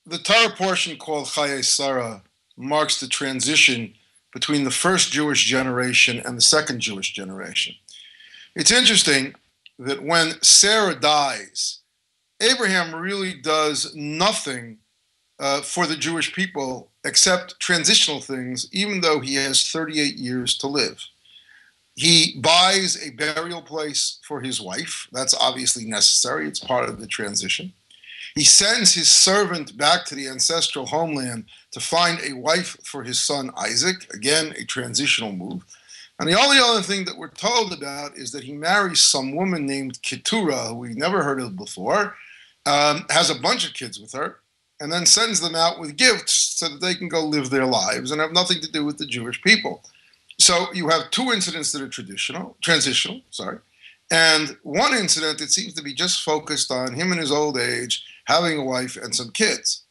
The Torah portion called Chayei Sarah marks the transition between the first Jewish generation and the second Jewish generation. It's interesting that when Sarah dies, Abraham really does nothing for the Jewish people except transitional things, even though he has 38 years to live. He buys a burial place for his wife. That's obviously necessary. It's part of the transition. He sends his servant back to the ancestral homeland to find a wife for his son Isaac. Again, a transitional move. And the only other thing that we're told about is that he marries some woman named Keturah, who we never heard of before, has a bunch of kids with her, and then sends them out with gifts so that they can go live their lives and have nothing to do with the Jewish people. So you have two incidents that are transitional, and one incident that seems to be just focused on him in his old age, having a wife and some kids.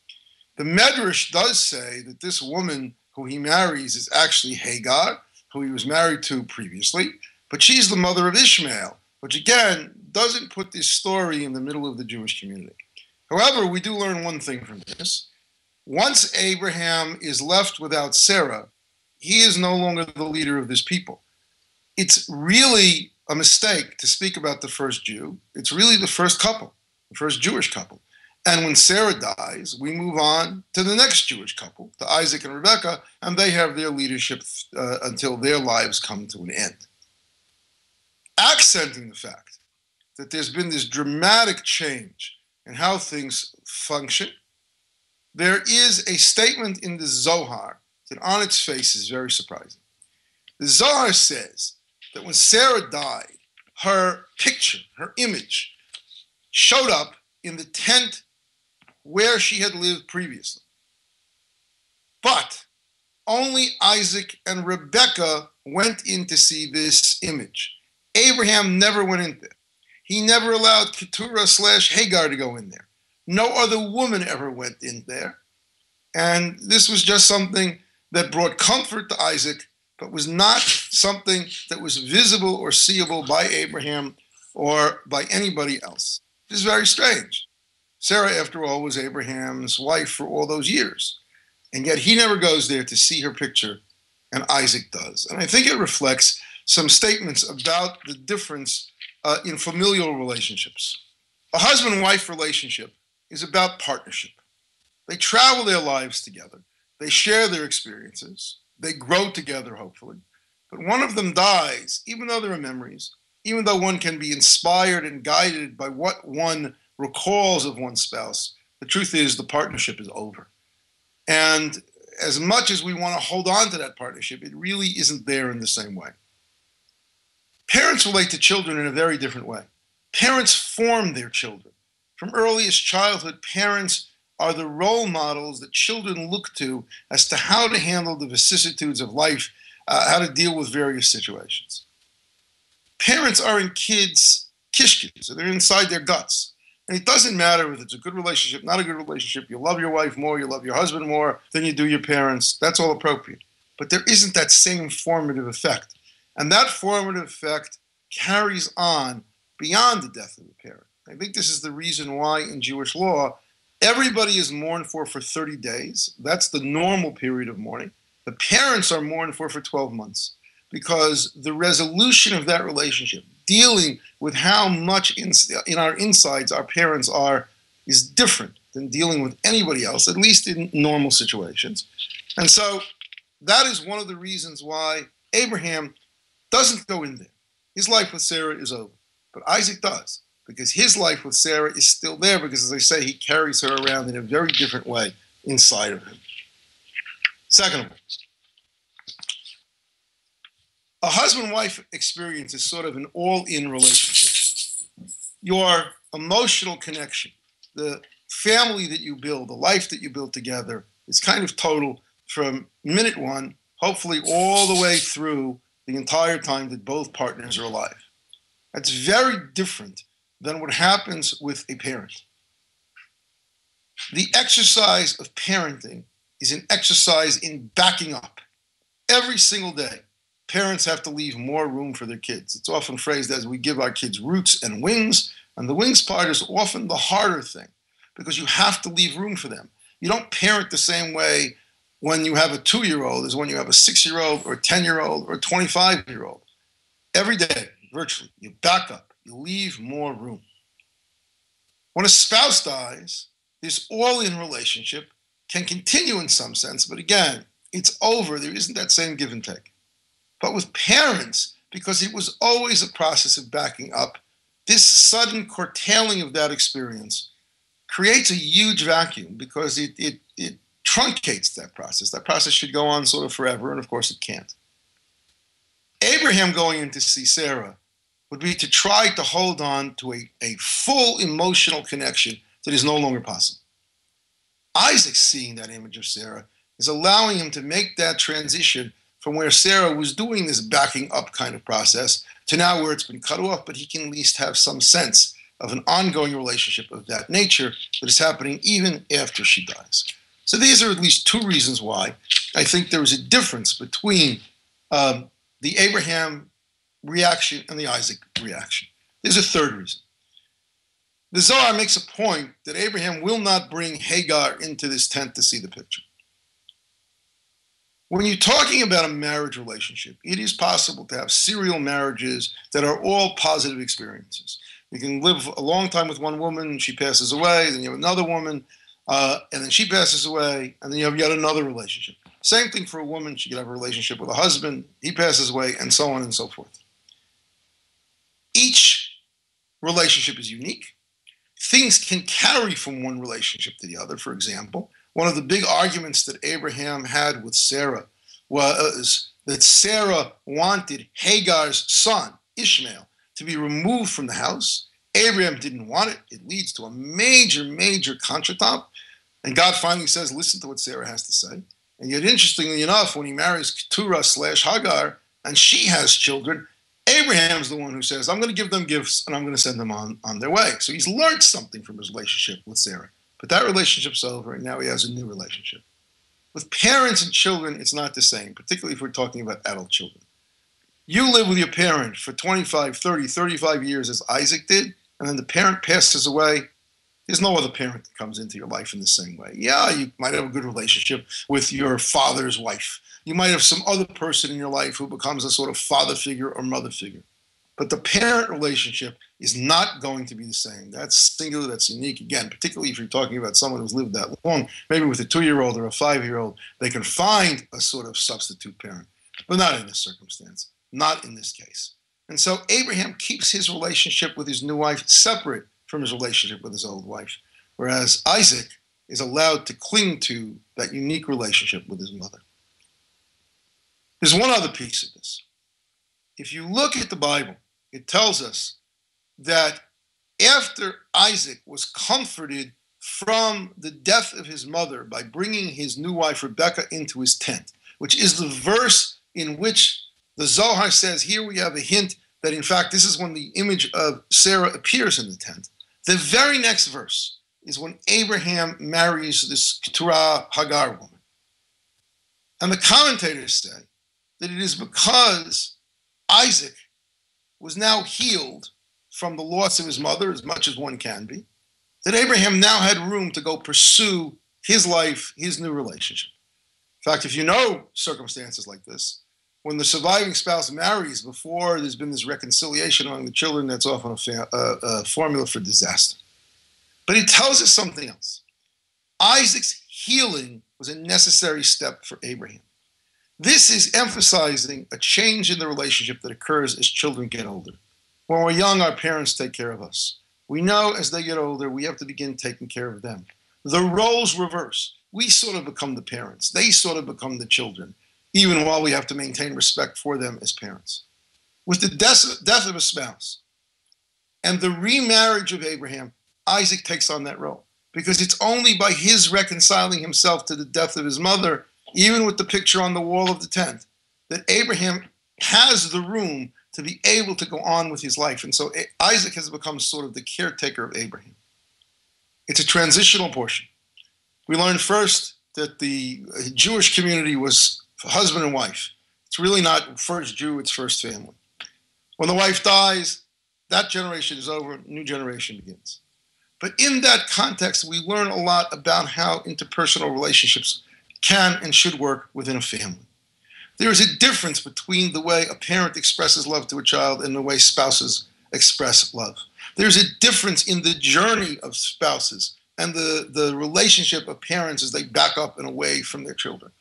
The Medrash does say that this woman who he marries is actually Hagar, who he was married to previously, but she's the mother of Ishmael, which again doesn't put this story in the middle of the Jewish community. However, we do learn one thing from this. Once Abraham is left without Sarah, he is no longer the leader of this people. It's really a mistake to speak about the first Jew. It's really the first couple, the first Jewish couple. And when Sarah dies, we move on to the next Jewish couple, to Isaac and Rebekah, and they have their leadership until their lives come to an end. Accenting the fact that there's been this dramatic change in how things function, there is a statement in the Zohar that on its face is very surprising. The Zohar says that when Sarah died, her picture, her image, showed up in the tent where she had lived previously. But only Isaac and Rebekah went in to see this image. Abraham never went in there. He never allowed Keturah / Hagar to go in there. No other woman ever went in there. And this was just something that brought comfort to Isaac, but was not something that was visible or seeable by Abraham or by anybody else. This is very strange. Sarah, after all, was Abraham's wife for all those years. And yet he never goes there to see her picture, and Isaac does. And I think it reflects some statements about the difference in familial relationships. A husband-wife relationship is about partnership. They travel their lives together. They share their experiences. They grow together, hopefully. But one of them dies, even though there are memories, even though one can be inspired and guided by what one recalls of one's spouse. The truth is the partnership is over. And as much as we want to hold on to that partnership, it really isn't there in the same way. Parents relate to children in a very different way. Parents form their children. From earliest childhood, parents are the role models that children look to as to how to handle the vicissitudes of life, how to deal with various situations. Parents are in kids' kishkis, so they're inside their guts. And it doesn't matter if it's a good relationship, not a good relationship. You love your wife more, you love your husband more than you do your parents. That's all appropriate. But there isn't that same formative effect. And that formative effect carries on beyond the death of the parent. I think this is the reason why in Jewish law, everybody is mourned for 30 days. That's the normal period of mourning. The parents are mourned for 12 months because the resolution of that relationship, dealing with how much in our insides our parents are, is different than dealing with anybody else, at least in normal situations. And so that is one of the reasons why Abraham doesn't go in there. His life with Sarah is over. But Isaac does, because his life with Sarah is still there, because, as I say, he carries her around in a very different way inside of him. Second of all, a husband-wife experience is sort of an all-in relationship. Your emotional connection, the family that you build, the life that you build together, is kind of total from minute one, hopefully all the way through the entire time that both partners are alive. That's very different than what happens with a parent. The exercise of parenting is an exercise in backing up. Every single day, parents have to leave more room for their kids. It's often phrased as we give our kids roots and wings, and the wings part is often the harder thing because you have to leave room for them. You don't parent the same way when you have a 2-year-old as when you have a 6-year-old or a 10-year-old or a 25-year-old. Every day, virtually, you back up. You leave more room. When a spouse dies, this all-in relationship can continue in some sense, but again, it's over. There isn't that same give and take. But with parents, because it was always a process of backing up, this sudden curtailing of that experience creates a huge vacuum because it truncates that process. That process should go on sort of forever, and of course it can't. Abraham going in to see Sarah would be to try to hold on to a full emotional connection that is no longer possible. Isaac, seeing that image of Sarah, is allowing him to make that transition from where Sarah was doing this backing up kind of process to now where it's been cut off, but he can at least have some sense of an ongoing relationship of that nature that is happening even after she dies. So these are at least two reasons why I think there is a difference between the Abraham reaction and the Isaac reaction. There's a third reason. The Zohar makes a point that Abraham will not bring Hagar into this tent to see the picture. When you're talking about a marriage relationship, it is possible to have serial marriages that are all positive experiences. You can live a long time with one woman, she passes away, then you have another woman, and then she passes away, and then you have yet another relationship. Same thing for a woman, she could have a relationship with a husband, he passes away, and so on and so forth. Each relationship is unique. Things can carry from one relationship to the other. For example, one of the big arguments that Abraham had with Sarah was that Sarah wanted Hagar's son, Ishmael, to be removed from the house. Abraham didn't want it. It leads to a major, major contretemps. And God finally says, listen to what Sarah has to say. And yet, interestingly enough, when he marries Keturah/Hagar and she has children, Abraham's the one who says, I'm going to give them gifts and I'm going to send them on their way. So he's learned something from his relationship with Sarah. But that relationship's over and now he has a new relationship. With parents and children, it's not the same, particularly if we're talking about adult children. You live with your parent for 25, 30, 35 years as Isaac did, and then the parent passes away. There's no other parent that comes into your life in the same way. Yeah, you might have a good relationship with your father's wife. You might have some other person in your life who becomes a sort of father figure or mother figure. But the parent relationship is not going to be the same. That's singular, that's unique. Again, particularly if you're talking about someone who's lived that long, maybe with a 2-year-old or a 5-year-old, they can find a sort of substitute parent. But not in this circumstance, not in this case. And so Abraham keeps his relationship with his new wife separate from his relationship with his old wife, whereas Isaac is allowed to cling to that unique relationship with his mother. There's one other piece of this. If you look at the Bible, it tells us that after Isaac was comforted from the death of his mother by bringing his new wife Rebekah into his tent, which is the verse in which the Zohar says, here we have a hint that in fact this is when the image of Sarah appears in the tent. The very next verse is when Abraham marries this Keturah Hagar woman. And the commentators say that it is because Isaac was now healed from the loss of his mother, as much as one can be, that Abraham now had room to go pursue his life, his new relationship. In fact, if you know circumstances like this, when the surviving spouse marries before there's been this reconciliation among the children, that's often a formula for disaster. But it tells us something else. Isaac's healing was a necessary step for Abraham. This is emphasizing a change in the relationship that occurs as children get older. When we're young, our parents take care of us. We know as they get older, we have to begin taking care of them. The roles reverse. We sort of become the parents. They sort of become the children, even while we have to maintain respect for them as parents. With the death of a spouse and the remarriage of Abraham, Isaac takes on that role, because it's only by his reconciling himself to the death of his mother, even with the picture on the wall of the tent, that Abraham has the room to be able to go on with his life. And so Isaac has become sort of the caretaker of Abraham. It's a transitional portion. We learned first that the Jewish community was husband and wife. It's really not first Jew, it's first family. When the wife dies, that generation is over, new generation begins. But in that context, we learn a lot about how interpersonal relationships can and should work within a family. There is a difference between the way a parent expresses love to a child and the way spouses express love. There's a difference in the journey of spouses and the relationship of parents as they back up and away from their children.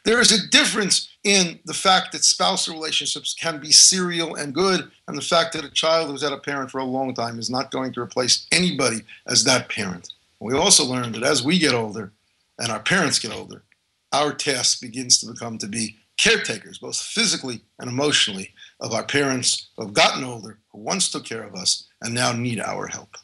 There is a difference in the fact that spousal relationships can be serial and good, and the fact that a child who's had a parent for a long time is not going to replace anybody as that parent. We also learned that as we get older and our parents get older, our task begins to become to be caretakers, both physically and emotionally, of our parents who have gotten older, who once took care of us, and now need our help.